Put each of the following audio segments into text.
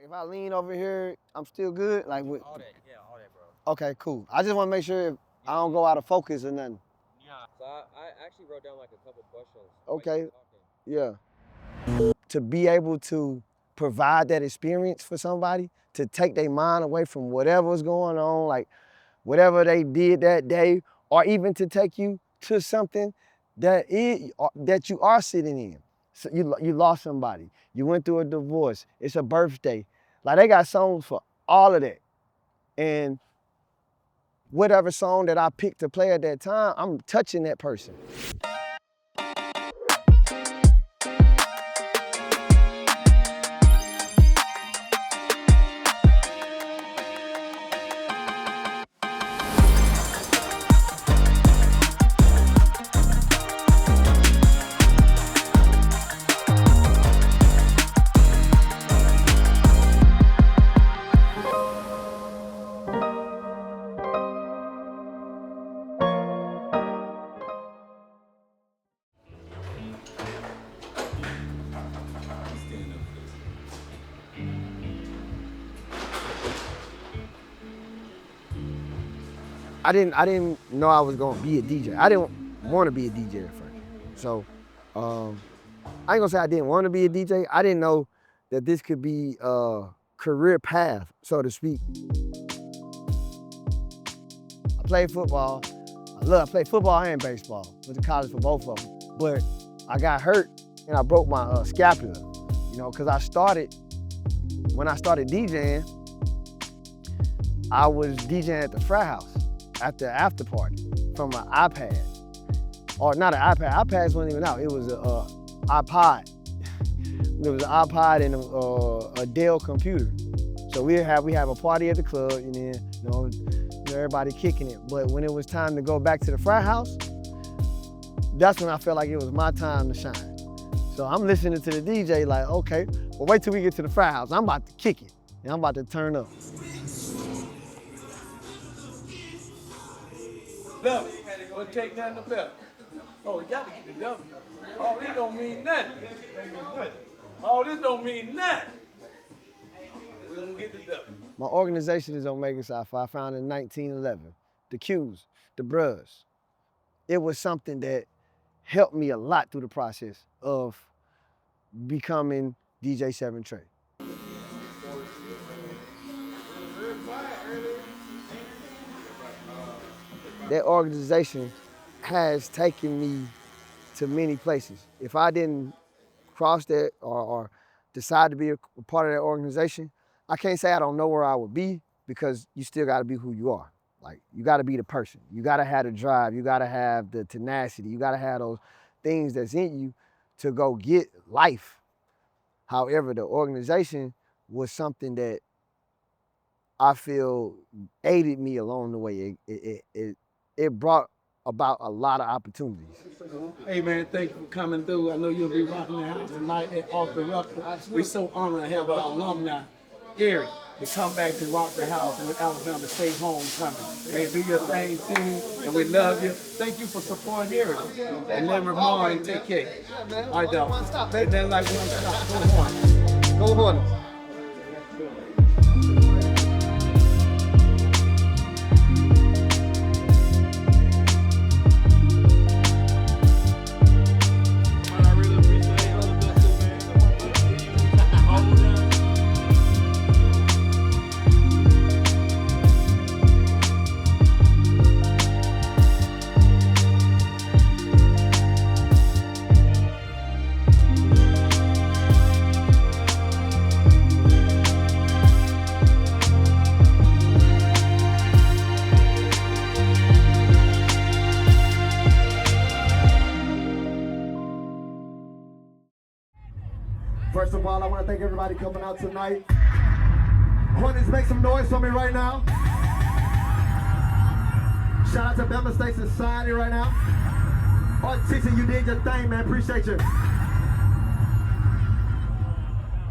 if I lean over here, I'm still good? Like with, all that, yeah, all that, bro. okay, cool. I just want to make sure I don't go out of focus or nothing. Yeah. So I actually wrote down like a couple questions. Okay. Yeah. To be able to provide that experience for somebody, to take their mind away from whatever's going on, like whatever they did that day, or even to take you to something that you are sitting in. So you lost somebody, you went through a divorce, it's a birthday. Like they got songs for all of that. And whatever song that I picked to play at that time, I'm touching that person. I didn't know I was gonna be a DJ. I didn't want to be a DJ at first. So I ain't gonna say I didn't want to be a DJ. I didn't know that this could be a career path, so to speak. I played football. I played football and baseball. Went to college for both of them. But I got hurt and I broke my scapula. You know, because when I started DJing, I was DJing at the frat house at the after party from an iPad. Or not an iPad, iPads wasn't even out. It was an iPod. There was an iPod and a Dell computer. So we have a party at the club and then, everybody kicking it. But when it was time to go back to the frat house, that's when I felt like it was my time to shine. So I'm listening to the DJ like, okay, well wait till we get to the frat house. I'm about to kick it and I'm about to turn up. Love, we'll take nothing to belt. Oh, we got to get the W. All this don't mean nothing. All this don't mean nothing. We're gonna get the W. My organization is Omega Sci-Fi, founded in 1911. The Qs, the Bruhs. It was something that helped me a lot through the process of becoming DJ7Tre. That organization has taken me to many places. If I didn't cross that or decide to be a part of that organization, I can't say I don't know where I would be because you still gotta be who you are. Like, you gotta be the person. You gotta have the drive, you gotta have the tenacity, you gotta have those things that's in you to go get life. However, the organization was something that I feel aided me along the way. It brought about a lot of opportunities. Hey man, thank you for coming through. I know you'll be rocking the house tonight at Off the Rucker. We're so honored to have our alumni, Gary, to come back to rock the house and with Alabama Stay Homecoming. Hey, do your thing too, and we love you. Thank you for supporting Heritage. And then Ramon and take care. All right, dog. And then like one stop, go Hornets. Go Hornets. First of all, I want to thank everybody coming out tonight. Hornets, make some noise for me right now. Shout out to Bama State Society right now. Artistic, you did your thing, man. Appreciate you.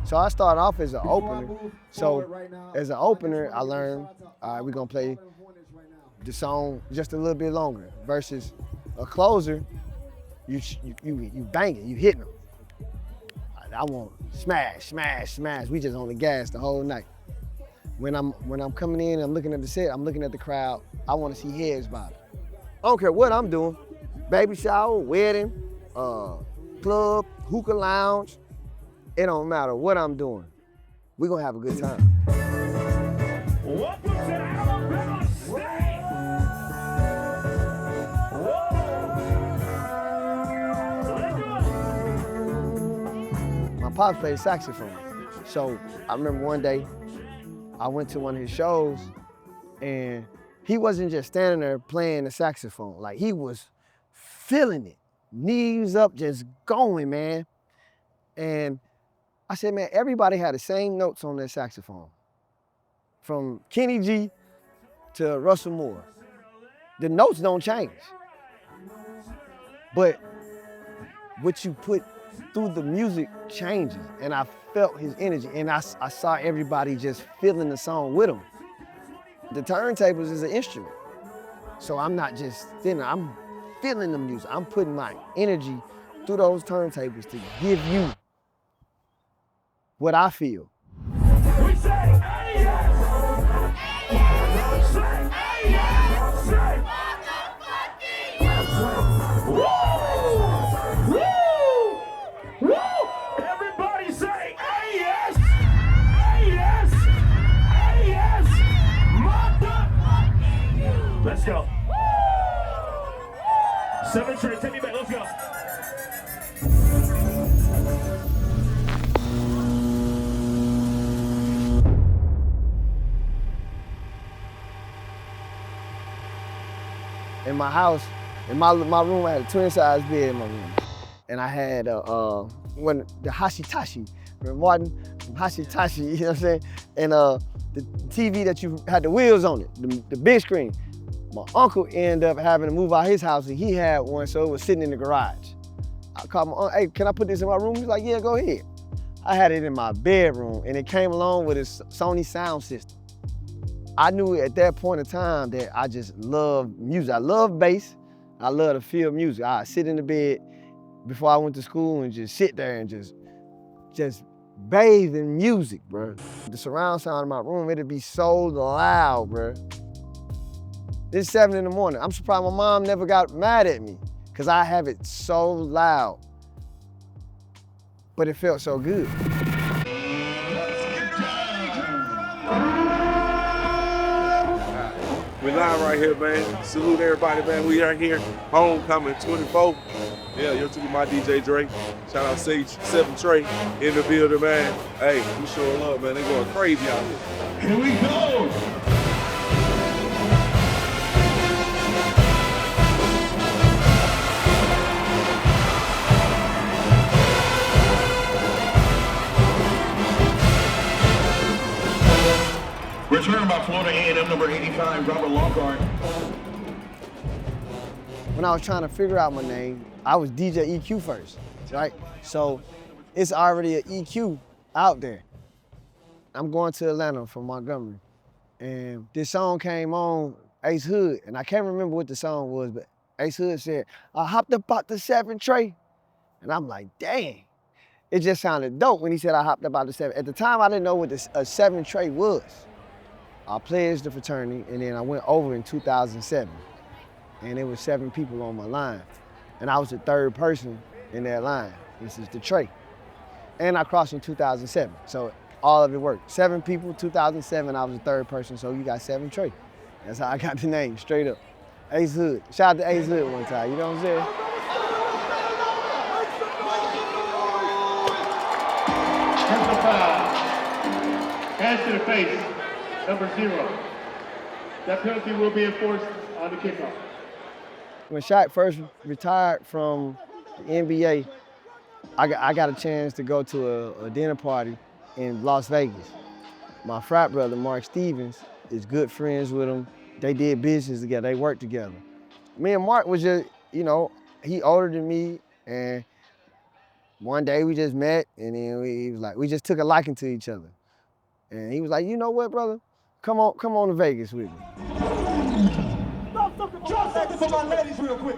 So I started off as an opener. So as an opener, I learned, all right, we're gonna play the song just a little bit longer. Versus a closer, you banging, you hitting them. I want smash, smash, smash. We just on the gas the whole night. When I'm coming in, I'm looking at the set, I'm looking at the crowd, I want to see heads bob. I don't care what I'm doing. Baby shower, wedding, club, hookah lounge. It don't matter what I'm doing. We're gonna have a good time. Welcome to Alabama State! My pops played saxophone. So I remember one day, I went to one of his shows and he wasn't just standing there playing the saxophone. Like he was feeling it, knees up, just going, man. And I said, man, everybody had the same notes on their saxophone. From Kenny G to Russell Moore. The notes don't change. But what you put through the music changes. And I felt his energy and I saw everybody just feeling the song with him. The turntables is an instrument. So I'm not just sitting there, I'm feeling the music. I'm putting my energy through those turntables to give you what I feel. We say, hey, yes! Say, hey, yes! Say, woo! Woo! Woo! Everybody say, hey, yes! Hey, yes! Hey, yes! Motherfucking. Let's go. 7Tre, take me back, let's go. In my house, in my room, I had a twin-size bed in my room. And I had the Hashitashi, remember Martin from Hashitashi, you know what I'm saying? And the TV that you had the wheels on it, the big screen. My uncle ended up having to move out his house and he had one, so it was sitting in the garage. I called my uncle, hey, can I put this in my room? He's like, yeah, go ahead. I had it in my bedroom and it came along with a Sony sound system. I knew at that point in time that I just loved music. I love bass. I love to feel music. I'd sit in the bed before I went to school and just sit there and just bathe in music, bro. The surround sound in my room, it'd be so loud, bro. It's 7 in the morning. I'm surprised my mom never got mad at me because I have it so loud. But it felt so good. We live right here, man. Salute everybody, man. We are here, homecoming 24. Yeah, you're to my DJ7Tre. Shout out DJ7Tre in the building, man. Hey, we showing love, man. They going crazy out here. Here we go. Return by Florida A&M number 85, Robert Longard. When I was trying to figure out my name, I was DJ EQ first, right? So it's already an EQ out there. I'm going to Atlanta from Montgomery. And this song came on, Ace Hood, and I can't remember what the song was, but Ace Hood said, I hopped up out the 7Tre. And I'm like, dang. It just sounded dope when he said I hopped up out the 7. At the time, I didn't know what a 7Tre was. I pledged the fraternity, and then I went over in 2007. And there was 7 people on my line. And I was the 3rd person in that line. This is the Tre. And I crossed in 2007, so all of it worked. 7 people, 2007, I was the 3rd person, so you got 7Tre. That's how I got the name, straight up. Ace Hood. Shout out to Ace Hood one time, you know what I'm saying? Personal foul. Hands to the face. Number 0. That penalty will be enforced on the kickoff. When Shaq first retired from the NBA, I got a chance to go to a dinner party in Las Vegas. My frat brother, Mark Stevens, is good friends with him. They did business together, they worked together. Me and Mark was just, you know, he older than me, and one day we just met, and then we just took a liking to each other. And he was like, you know what, brother? Come on to Vegas with me. Drop something for my ladies real quick.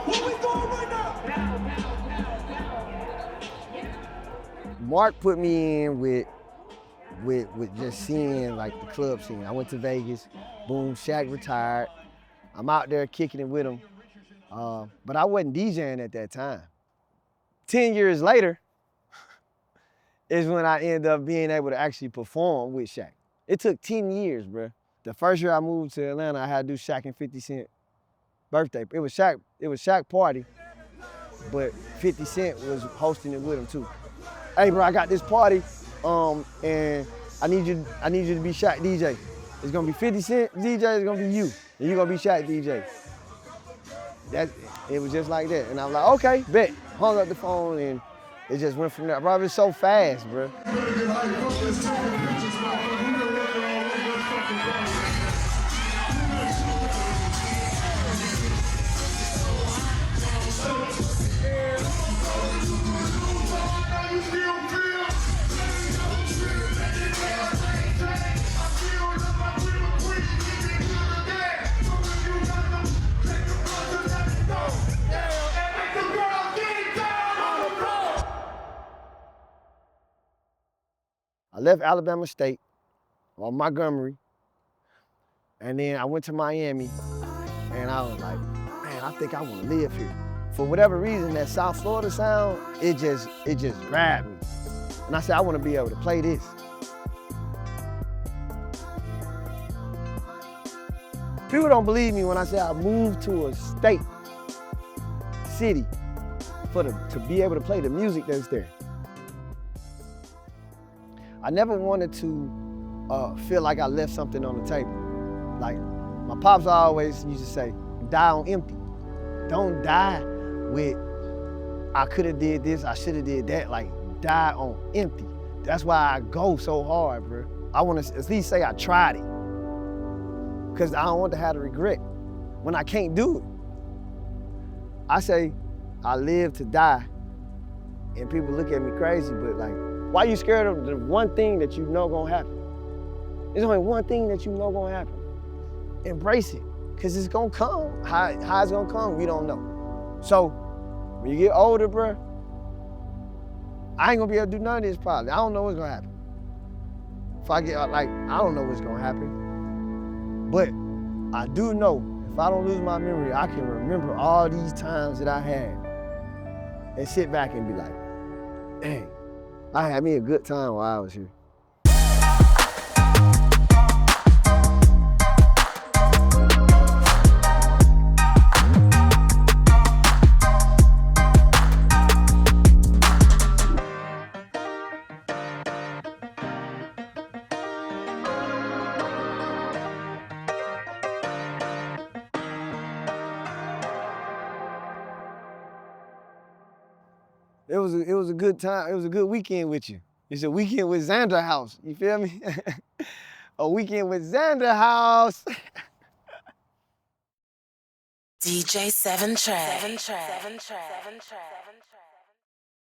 What we doing? Mark put me in with just seeing like the club scene. I went to Vegas, boom, Shaq retired. I'm out there kicking it with him. But I wasn't DJing at that time. 10 years later is when I ended up being able to actually perform with Shaq. It took 10 years, bro. The first year I moved to Atlanta, I had to do Shaq and 50 Cent birthday. It was Shaq party, but 50 Cent was hosting it with him too. Hey, bro, I got this party, and I need you to be Shaq DJ. It's gonna be 50 Cent DJ, it's gonna be you, and you're gonna be Shaq DJ. It was just like that, and I was like, okay, bet. Hung up the phone, and it just went from there. Bro, it was so fast, bro. I left Alabama State on Montgomery, and then I went to Miami, and I was like, man, I think I want to live here. For whatever reason, that South Florida sound, it just grabbed me. And I said, I want to be able to play this. People don't believe me when I say I moved to a city, to be able to play the music that's there. I never wanted to feel like I left something on the table. Like my pops always used to say, die on empty. Don't die with, I could have did this, I should have did that. Like, die on empty. That's why I go so hard, bro. I want to at least say I tried it. Because I don't want to have the regret when I can't do it. I say, I live to die. And people look at me crazy, but like, why are you scared of the one thing that you know gonna happen? There's only one thing that you know gonna happen. Embrace it, because it's gonna come. How it's gonna come, we don't know. So, when you get older, bro, I ain't gonna be able to do none of this probably. I don't know what's gonna happen. If I get, like, I don't know what's gonna happen. But I do know, if I don't lose my memory, I can remember all these times that I had and sit back and be like, dang, I had me a good time while I was here. It was a good time. It was a good weekend with you. It's a weekend with Zandr House. You feel me? A weekend with Zandr House. DJ7Tre.